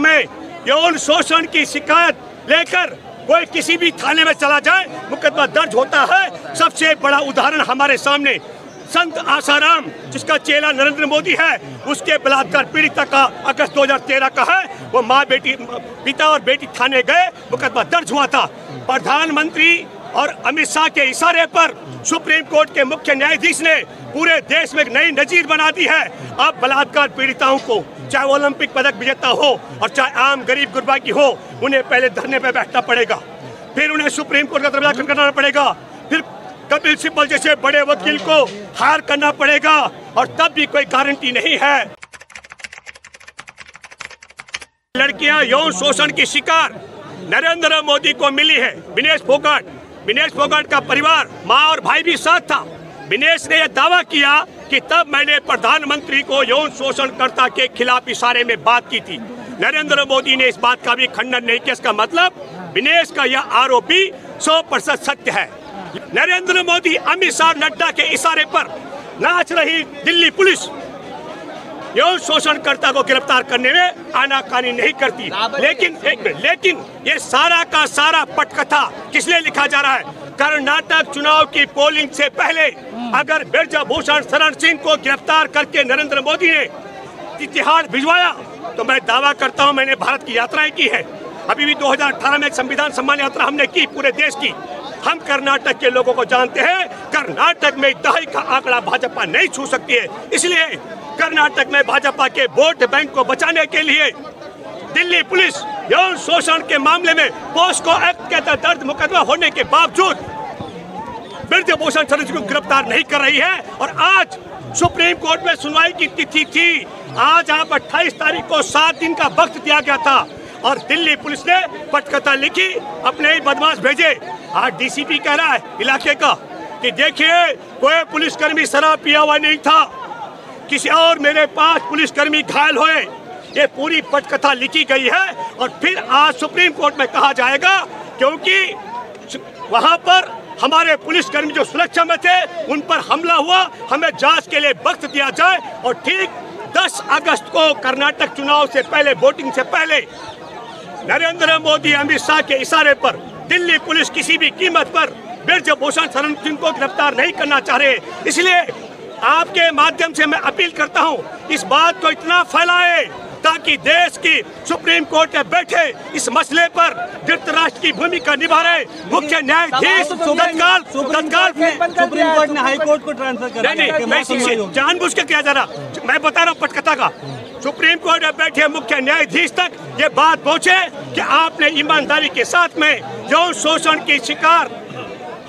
में यौन शोषण की शिकायत लेकर कोई किसी भी थाने में चला जाए, मुकदमा दर्ज होता है। सबसे बड़ा उदाहरण हमारे सामने संत आसाराम, जिसका चेला नरेंद्र मोदी है, उसके बलात्कार पीड़िता का अगस्त 2013 का है। वो माँ बेटी, पिता और बेटी थाने गए, मुकदमा दर्ज हुआ था। प्रधानमंत्री और अमित शाह के इशारे पर सुप्रीम कोर्ट के मुख्य न्यायाधीश ने पूरे देश में एक नई नजीर बना दी है। अब बलात्कार पीड़िताओं को, चाहे ओलंपिक पदक विजेता हो और चाहे आम गरीब गुरबा की हो, उन्हें पहले धरने पर बैठना पड़ेगा, फिर उन्हें सुप्रीम कोर्ट का दरवाजा खटखटाना पड़ेगा, फिर कपिल सिब्बल जैसे बड़े वकील को हायर करना पड़ेगा, और तब भी कोई गारंटी नहीं है। लड़कियां यौन शोषण की शिकार नरेंद्र मोदी को मिली है। विनेश फोगाट का परिवार, माँ और भाई भी साथ था। विनेश ने यह दावा किया कि तब मैंने प्रधानमंत्री को यौन शोषणकर्ता के खिलाफ इशारे में बात की थी। नरेंद्र मोदी ने इस बात का भी खंडन नहीं किया। इसका मतलब विनेश का यह आरोप भी 100% सत्य है। नरेंद्र मोदी, अमित शाह, नड्डा के इशारे पर नाच रही दिल्ली पुलिस यौन शोषणकर्ता को गिरफ्तार करने में आनाकानी नहीं करती। लेकिन ये सारा का सारा पटकथा किस लिए लिखा जा रहा है? कर्नाटक चुनाव की पोलिंग से पहले अगर ब्रजभूषण शरण सिंह को गिरफ्तार करके नरेंद्र मोदी ने तिहाड़ भिजवाया, तो मैं दावा करता हूं मैंने भारत की यात्राएं की है। अभी भी 2018 में एक संविधान सम्मान यात्रा हमने की पूरे देश की। हम कर्नाटक के लोगों को जानते हैं। कर्नाटक में दहाई का आंकड़ा भाजपा नहीं छू सकती है। इसलिए कर्नाटक में भाजपा के वोट बैंक को बचाने के लिए दिल्ली पुलिस यौन शोषण के मामले में पोस्को एक्ट के तहत दर्ज मुकदमा होने के बावजूद ब्रजभूषण शरण सिंह को गिरफ्तार नहीं कर रही है। और आज सुप्रीम कोर्ट में सुनवाई की तिथि थी। आज आप 28 तारीख को 7 दिन का वक्त दिया गया था, और दिल्ली पुलिस ने पटकथा लिखी, अपने ही बदमाश भेजे। आज डीसीपी कह रहा है इलाके का कि देखिए कोई पुलिसकर्मी शराब पिया हुआ नहीं था, किसी और मेरे 5 पुलिसकर्मी घायल हुए। ये पूरी पटकथा लिखी गई है। और फिर आज सुप्रीम कोर्ट में कहा जाएगा क्योंकि वहां पर हमारे पुलिसकर्मी जो सुरक्षा में थे उन पर हमला हुआ, हमें जांच के लिए वक्त दिया जाए। और ठीक 10 अगस्त को कर्नाटक चुनाव से पहले, वोटिंग से पहले, नरेंद्र मोदी, अमित शाह के इशारे पर दिल्ली पुलिस किसी भी कीमत पर ब्रजभूषण शरण सिंह को गिरफ्तार नहीं करना चाह रहे। इसलिए आपके माध्यम से मैं अपील करता हूं, इस बात को इतना फैलाए ताकि देश की सुप्रीम कोर्ट में बैठे इस मसले पर धृतराष्ट्र की भूमिका निभा रहे मुख्य न्यायाधीश तत्काल सुप्रीम कोर्ट ने हाई कोर्ट को ट्रांसफर कर नहीं, जानबूझ के किया जा रहा। मैं बता रहा हूँ पटकथा का। सुप्रीम कोर्ट में बैठे मुख्य न्यायाधीश तक ये बात पहुँचे कि आपने ईमानदारी के साथ में यौन शोषण की शिकार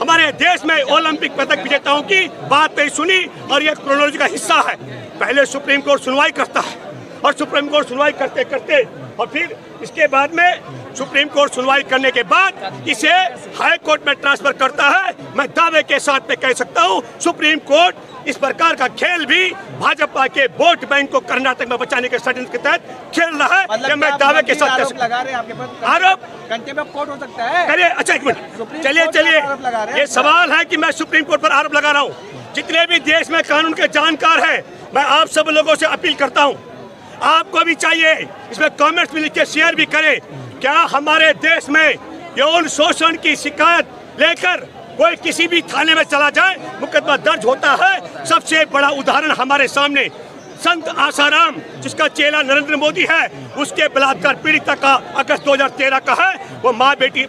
हमारे देश में ओलंपिक पदक विजेताओं की बात नहीं सुनी, और ये क्रोनोलॉजी का हिस्सा है। पहले सुप्रीम कोर्ट सुनवाई करता है, और सुप्रीम कोर्ट सुनवाई करते करते और फिर इसके बाद में सुप्रीम कोर्ट सुनवाई करने के बाद इसे हाई कोर्ट में ट्रांसफर करता है। मैं दावे के साथ में कह सकता हूँ सुप्रीम कोर्ट इस प्रकार का खेल भी भाजपा के वोट बैंक को कर्नाटक में बचाने के षड्यंत्र के तहत खेल रहा है। मतलब मैं दावे के साथ लगा रहे हैं आपके पास आरोप कंटेम्प्ट ऑफ कोर्ट हो सकता है। करिए, अच्छा एक मिनट, चलिए ये सवाल है कि मैं सुप्रीम कोर्ट पर आरोप लगा रहा हूँ। जितने भी देश में कानून के जानकार हैं, मैं आप सब लोगों से अपील करता हूँ, आपको भी चाहिए इसमें कमेंट्स में लिख के शेयर भी करें। क्या हमारे देश में यौन शोषण की शिकायत लेकर कोई किसी भी थाने में चला जाए, मुकदमा दर्ज होता है? सबसे बड़ा उदाहरण हमारे सामने संत आसाराम, जिसका चेला नरेंद्र मोदी है, उसके बलात्कार पीड़िता का अगस्त 2013 का है। वो माँ बेटी,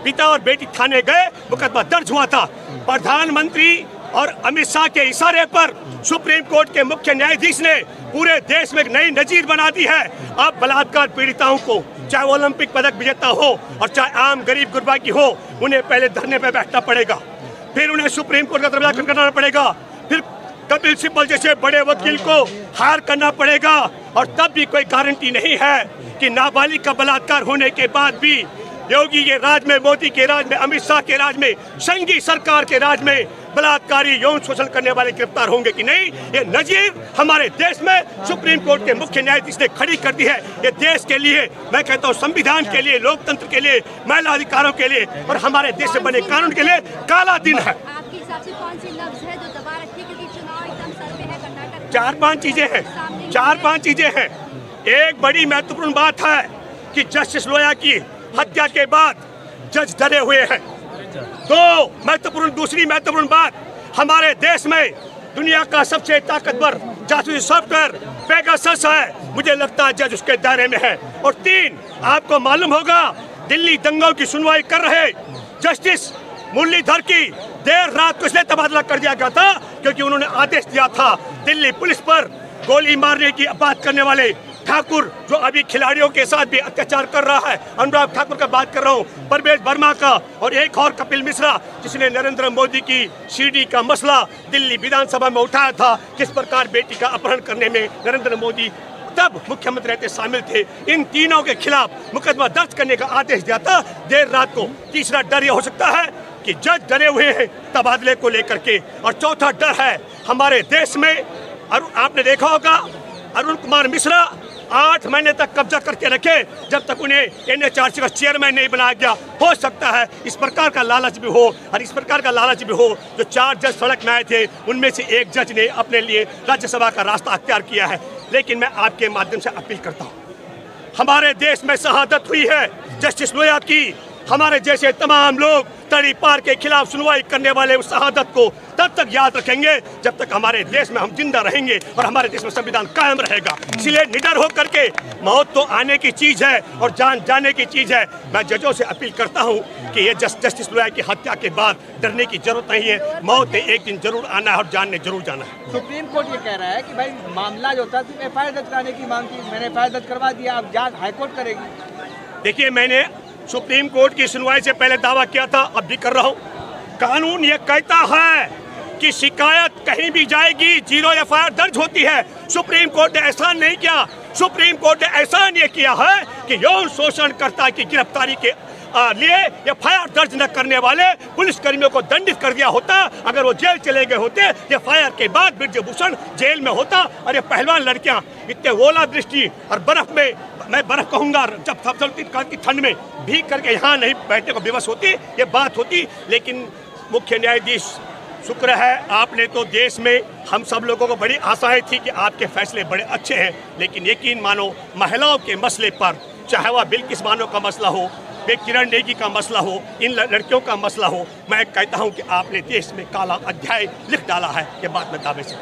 पिता और बेटी थाने गए, मुकदमा दर्ज हुआ था। प्रधानमंत्री और अमित शाह के इशारे पर सुप्रीम कोर्ट के मुख्य न्यायाधीश ने पूरे देश में एक नई नजीर बना दी है। अब बलात्कार पीड़िताओं को, चाहे ओलंपिक पदक विजेता हो और चाहे आम गरीब गुरबा की हो, उन्हें पहले धरने पर बैठना पड़ेगा, फिर उन्हें सुप्रीम कोर्ट का दरवाजा खटखटाना पड़ेगा, फिर कपिल सिब्बल जैसे बड़े वकील को हायर करना पड़ेगा। और तब भी कोई गारंटी नहीं है कि नाबालिग का बलात्कार होने के बाद भी योगी के राज में, मोदी के राज में, अमित शाह के राज में, संघी सरकार के राज में बलात्कारी यौन शोषण करने वाले गिरफ्तार होंगे कि नहीं। ये नजीर हमारे देश में सुप्रीम कोर्ट के मुख्य न्यायाधीश ने खड़ी कर दी है। ये देश के लिए, मैं कहता हूँ संविधान के लिए, लोकतंत्र के लिए, महिला अधिकारों के लिए और हमारे देश से बने कानून के लिए काला दिन है। आपके हिसाब से कौन सी लफ्ज है जो दबा रखी है, क्योंकि चुनाव एकदम सर पे है कर्नाटक? 4-5 चीजें हैं। एक बड़ी महत्वपूर्ण बात है कि जस्टिस लोया की हत्या के बाद जज डरे हुए हैं। दूसरी महत्वपूर्ण बात, हमारे देश में दुनिया का सबसे ताकतवर जासूसी सॉफ्टवेयर पेगासस है, मुझे लगता है जज उसके दायरे में है। और 3, आपको मालूम होगा दिल्ली दंगों की सुनवाई कर रहे जस्टिस मुरलीधर की देर रात को इसलिए तबादला कर दिया गया था क्योंकि उन्होंने आदेश दिया था दिल्ली पुलिस पर गोली मारने की बात करने वाले ठाकुर, जो अभी खिलाड़ियों के साथ भी अत्याचार कर रहा है, अनुराग ठाकुर का बात कर रहा हूँ, परवेज वर्मा का, और एक और कपिल मिश्रा जिसने नरेंद्र मोदी की सीडी का मसला दिल्ली विधानसभा में उठाया था, किस प्रकार बेटी का अपहरण करने में नरेंद्र मोदी तब मुख्यमंत्री रहते शामिल थे। इन तीनों के खिलाफ मुकदमा दर्ज करने का आदेश दिया था देर रात को। तीसरा डर यह हो सकता है कि जज डरे हुए हैं तबादले को लेकर के, और चौथा डर है हमारे देश में, आपने देखा होगा अरुण कुमार मिश्रा 8 महीने तक कब्जा करके रखे जब तक उन्हें NHRC का चेयरमैन नहीं बनाया गया। हो सकता है इस प्रकार का लालच भी हो, और इस प्रकार का लालच भी हो जो 4 जज सड़क में आए थे उनमें से एक जज ने अपने लिए राज्यसभा का रास्ता अख्तियार किया है। लेकिन मैं आपके माध्यम से अपील करता हूँ, हमारे देश में शहादत हुई है जस्टिस लोया की, हमारे जैसे तमाम लोग तड़ीपार के खिलाफ सुनवाई करने वाले उस शहादत को तब तक याद रखेंगे जब तक हमारे देश में हम जिंदा रहेंगे और हमारे देश में संविधान कायम रहेगा। इसलिए निडर होकर के, मौत तो आने की चीज है और जान जाने की चीज है। मैं जजों से अपील करता हूं कि ये जस्टिस लोया की हत्या के बाद डरने की जरूरत नहीं है, मौत ने एक दिन जरूर आना है और जान ने जरूर जाना है। सुप्रीम कोर्ट ये कह रहा है कि भाई मामला जो था सिर्फ FIR दर्ज कराने की मांग की, मैंने FIR दर्ज करवा दिया, अब जांच हाईकोर्ट करेगी। देखिए, मैंने सुप्रीम कोर्ट की सुनवाई से पहले दावा किया था, अब भी कर रहा हूं, कानून ये कहता है कि शिकायत कहीं भी जाएगी 0 FIR दर्ज होती है। सुप्रीम कोर्ट ने एहसान नहीं किया, सुप्रीम कोर्ट ने एहसान ये किया है कि यौन शोषणकर्ता की गिरफ्तारी के लिए FIR दर्ज न करने वाले पुलिस कर्मियों को दंडित कर दिया होता। अगर वो जेल चले गए होते, FIR के बाद ब्रजभूषण जेल में होता। और ये पहलवान लड़कियां इतने ओला दृष्टि और बर्फ में, मैं बर्फ कहूँगा जब की ठंड में भीग करके यहाँ नहीं बैठने को विवश होती, ये बात होती। लेकिन मुख्य न्यायाधीश, शुक्र है आपने तो देश में हम सब लोगों को बड़ी आशाएं थी कि आपके फैसले बड़े अच्छे हैं, लेकिन यकीन मानो महिलाओं के मसले पर, चाहे वह बिल्किस बानो का मसला हो, किरण नेगी का मसला हो, इन लड़कियों का मसला हो, मैं कहता हूं कि आपने देश में काला अध्याय लिख डाला है। ये बात मैं दावे से